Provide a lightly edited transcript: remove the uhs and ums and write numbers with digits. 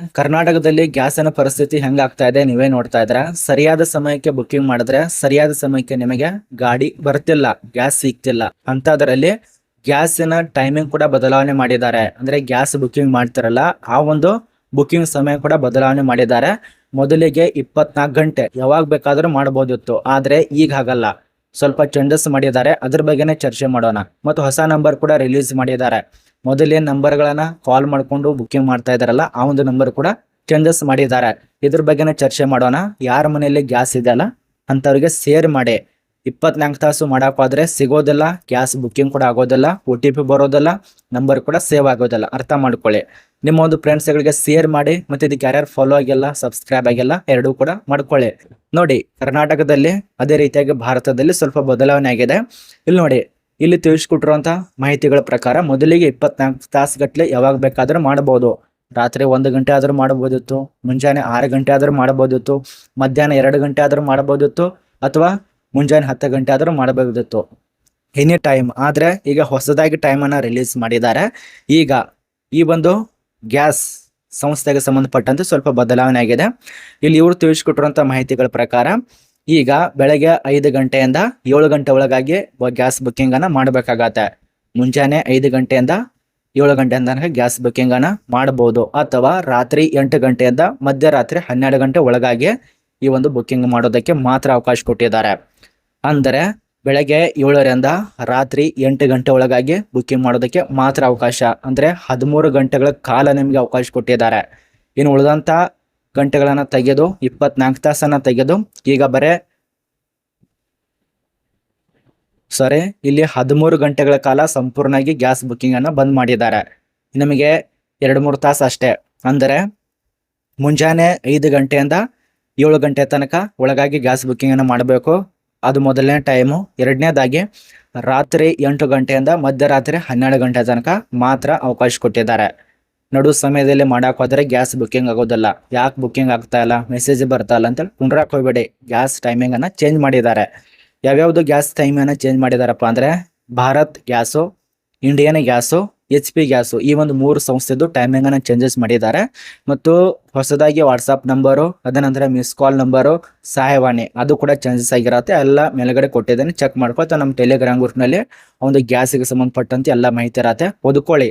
ಕರ್ನಾಟಕದಲ್ಲಿ ಗ್ಯಾಸಿನ ಪರಿಸ್ಥಿತಿ ಹೆಂಗಾಗ್ತಾ ಇದೆ ನೀವೇ ನೋಡ್ತಾ ಇದ್ರ. ಸರಿಯಾದ ಸಮಯಕ್ಕೆ ಬುಕ್ಕಿಂಗ್ ಮಾಡಿದ್ರೆ ಸರಿಯಾದ ಸಮಯಕ್ಕೆ ನಿಮಗೆ ಗಾಡಿ ಬರ್ತಿಲ್ಲ, ಗ್ಯಾಸ್ ಸಿಗ್ತಿಲ್ಲ. ಅಂತದ್ರಲ್ಲಿ ಗ್ಯಾಸಿನ ಟೈಮಿಂಗ್ ಕೂಡ ಬದಲಾವಣೆ ಮಾಡಿದ್ದಾರೆ. ಅಂದ್ರೆ ಗ್ಯಾಸ್ ಬುಕ್ಕಿಂಗ್ ಮಾಡ್ತಿರಲ್ಲ, ಆ ಒಂದು ಬುಕ್ಕಿಂಗ್ ಸಮಯ ಕೂಡ ಬದಲಾವಣೆ ಮಾಡಿದ್ದಾರೆ. ಮೊದಲಿಗೆ 24 ಗಂಟೆ ಯಾವಾಗ ಬೇಕಾದ್ರೂ ಮಾಡಬಹುದಿತ್ತು, ಆದ್ರೆ ಈಗ ಹಾಗಲ್ಲ. ಸ್ವಲ್ಪ ಚೇಂಜಸ್ ಮಾಡಿದ್ದಾರೆ, ಅದ್ರ ಬಗ್ಗೆನೇ ಚರ್ಚೆ ಮಾಡೋಣ. ಮತ್ತು ಹೊಸ ನಂಬರ್ ಕೂಡ ರಿಲೀಸ್ ಮಾಡಿದ್ದಾರೆ. ಮೊದಲೇನ್ ನಂಬರ್ಗಳನ್ನ ಕಾಲ್ ಮಾಡ್ಕೊಂಡು ಬುಕ್ಕಿಂಗ್ ಮಾಡ್ತಾ ಇದಾರಲ್ಲ, ಆ ಒಂದು ನಂಬರ್ ಕೂಡ ಚೇಂಜಸ್ ಮಾಡಿದ್ದಾರೆ. ಇದ್ರ ಬಗ್ಗೆನೇ ಚರ್ಚೆ ಮಾಡೋಣ. ಯಾರ ಮನೆಯಲ್ಲಿ ಗ್ಯಾಸ್ ಇದೆಯಲ್ಲ ಅಂತವ್ರಿಗೆ ಶೇರ್ ಮಾಡಿ. 24 ತಾಸು ಮಾಡಾಕೋದ್ರೆ ಸಿಗೋದಿಲ್ಲ, ಗ್ಯಾಸ್ ಬುಕ್ಕಿಂಗ್ ಕೂಡ ಆಗೋದಿಲ್ಲ, OTP ಬರೋದಿಲ್ಲ, ನಂಬರ್ ಕೂಡ ಸೇವ್ ಆಗೋದಿಲ್ಲ. ಅರ್ಥ ಮಾಡ್ಕೊಳ್ಳಿ. ನಿಮ್ಮ ಒಂದು ಫ್ರೆಂಡ್ಸ್ಗಳಿಗೆ ಶೇರ್ ಮಾಡಿ. ಮತ್ತೆ ಇದಕ್ಕೆ ಯಾರ್ಯಾರು ಫಾಲೋ ಆಗಿಲ್ಲ, ಸಬ್ಸ್ಕ್ರೈಬ್ ಆಗಿಲ್ಲ, ಎರಡೂ ಕೂಡ ಮಾಡ್ಕೊಳ್ಳಿ. ನೋಡಿ, ಕರ್ನಾಟಕದಲ್ಲಿ ಅದೇ ರೀತಿಯಾಗಿ ಭಾರತದಲ್ಲಿ ಸ್ವಲ್ಪ ಬದಲಾವಣೆ ಆಗಿದೆ. ಇಲ್ಲಿ ನೋಡಿ, ಇಲ್ಲಿ ತಿಳಿಸ್ಕೊಟ್ಟಿರುವಂತ ಮಾಹಿತಿಗಳ ಪ್ರಕಾರ ಮೊದಲಿಗೆ 24 ತಾಸು ಗಟ್ಟಲೆ ಯಾವಾಗ ಬೇಕಾದ್ರೂ ಮಾಡಬಹುದು. ರಾತ್ರಿ 1 ಗಂಟೆ ಆದ್ರೂ ಮಾಡಬಹುದಿತ್ತು, ಮುಂಜಾನೆ 6 ಗಂಟೆ ಆದ್ರೂ ಮಾಡಬಹುದಿತ್ತು, ಮಧ್ಯಾಹ್ನ 2 ಗಂಟೆ ಆದ್ರೂ ಮಾಡಬಹುದಿತ್ತು, ಅಥವಾ ಮುಂಜಾನೆ 10 ಗಂಟೆ ಆದ್ರೂ ಮಾಡಬಹುದಿತ್ತು, ಎನಿ ಟೈಮ್. ಆದ್ರೆ ಈಗ ಹೊಸದಾಗಿ ಟೈಮ್ ಅನ್ನ ರಿಲೀಸ್ ಮಾಡಿದ್ದಾರೆ. ಈಗ ಈ ಒಂದು ಗ್ಯಾಸ್ ಸಂಸ್ಥೆಗೆ ಸಂಬಂಧಪಟ್ಟಂತೆ ಸ್ವಲ್ಪ ಬದಲಾವಣೆ ಆಗಿದೆ. ಇಲ್ಲಿ ಇವರು ತಿಳಿಸ್ಕೊಟ್ಟಿರುವಂತ ಮಾಹಿತಿಗಳ ಪ್ರಕಾರ ಈಗ ಬೆಳಗ್ಗೆ 5 ಗಂಟೆಯಿಂದ 7 ಗಂಟೆ ಒಳಗಾಗಿ ಗ್ಯಾಸ್ ಬುಕ್ಕಿಂಗ್ ಅನ್ನ ಮಾಡಬೇಕಾಗತ್ತೆ. ಮುಂಜಾನೆ 5 ಗಂಟೆಯಿಂದ 7 ಗಂಟೆಯಿಂದ ಗ್ಯಾಸ್ ಬುಕ್ಕಿಂಗ್ ಅನ್ನ ಮಾಡಬಹುದು, ಅಥವಾ ರಾತ್ರಿ 8 ಗಂಟೆಯಿಂದ ಮಧ್ಯರಾತ್ರಿ 12 ಗಂಟೆ ಒಳಗಾಗಿ ಈ ಒಂದು ಬುಕ್ಕಿಂಗ್ ಮಾಡೋದಕ್ಕೆ ಮಾತ್ರ ಅವಕಾಶ ಕೊಟ್ಟಿದ್ದಾರೆ. ಅಂದರೆ ಬೆಳಗ್ಗೆ 7ರಿಂದ ರಾತ್ರಿ 8 ಗಂಟೆ ಒಳಗಾಗಿ ಬುಕ್ಕಿಂಗ್ ಮಾಡೋದಕ್ಕೆ ಮಾತ್ರ ಅವಕಾಶ. ಅಂದ್ರೆ 13 ಗಂಟೆಗಳ ಕಾಲ ನಿಮಗೆ ಅವಕಾಶ ಕೊಟ್ಟಿದ್ದಾರೆ. ಇನ್ನು ಉಳಿದಂತ ಗಂಟೆಗಳನ್ನ ತೆಗೆದು 24 ತಾಸನ್ನ ತೆಗೆದು ಈಗ ಇಲ್ಲಿ 13 ಗಂಟೆಗಳ ಕಾಲ ಸಂಪೂರ್ಣವಾಗಿ ಗ್ಯಾಸ್ ಬುಕ್ಕಿಂಗ್ ಅನ್ನ ಬಂದ್ ಮಾಡಿದ್ದಾರೆ. ನಿಮಗೆ 2-3 ತಾಸು ಅಷ್ಟೇ. ಅಂದರೆ ಮುಂಜಾನೆ 5 ಗಂಟೆಯಿಂದ 7 ಗಂಟೆ ತನಕ ಒಳಗಾಗಿ ಗ್ಯಾಸ್ ಬುಕ್ಕಿಂಗ್ ಅನ್ನ ಮಾಡಬೇಕು. ಅದು ಮೊದಲನೇ ಟೈಮು. ಎರಡನೇದಾಗಿ ರಾತ್ರಿ 8 ಗಂಟೆಯಿಂದ ಮಧ್ಯರಾತ್ರಿ 12 ಗಂಟೆ ತನಕ ಮಾತ್ರ ಅವಕಾಶ ಕೊಟ್ಟಿದ್ದಾರೆ. ನಡು ಸಮಯದಲ್ಲಿ ಮಾಡಕ್ ಹೋದ್ರೆ ಗ್ಯಾಸ್ ಬುಕ್ಕಿಂಗ್ ಆಗೋದಿಲ್ಲ. ಯಾಕೆ ಬುಕ್ಕಿಂಗ್ ಆಗ್ತಾ ಇಲ್ಲ, ಮೆಸೇಜ್ ಬರ್ತಾ ಇಲ್ಲ ಅಂತ ಕುಂಡ್ರಾಕ್ ಹೋಗ್ಬೇಡಿ. ಗ್ಯಾಸ್ ಟೈಮಿಂಗ್ ಅನ್ನ ಚೇಂಜ್ ಮಾಡಿದ್ದಾರೆ. ಯಾವ್ಯಾವ್ದು ಗ್ಯಾಸ್ ಟೈಮ್ ಅನ್ನ ಚೇಂಜ್ ಮಾಡಿದಾರಪ್ಪ ಅಂದ್ರೆ Bharat gas, Indian gas, HP gas, ಈ ಒಂದು 3 ಸಂಸ್ಥೆದು ಟೈಮಿಂಗ್ ಅನ್ನ ಚೇಂಜಸ್ ಮಾಡಿದ್ದಾರೆ. ಮತ್ತು ಹೊಸದಾಗಿ ವಾಟ್ಸ್ಆಪ್ ನಂಬರು, ಅದನಂತರ ಮಿಸ್ ಕಾಲ್ ನಂಬರು, ಸಹಾಯವಾಣಿ ಅದು ಕೂಡ ಚೇಂಜಸ್ ಆಗಿರತ್ತೆ. ಎಲ್ಲ ಮೇಲ್ಗಡೆ ಕೊಟ್ಟಿದ್ದೇನೆ, ಚೆಕ್ ಮಾಡ್ಕೊತ ನಮ್ಮ ಟೆಲಿಗ್ರಾಮ್ ಗ್ರೂಪ್ ನಲ್ಲಿ ಒಂದು ಗ್ಯಾಸ್ಗೆ ಸಂಬಂಧಪಟ್ಟಂತೆ ಎಲ್ಲ ಮಾಹಿತಿ ಇರತ್ತೆ, ಓದ್ಕೊಳ್ಳಿ.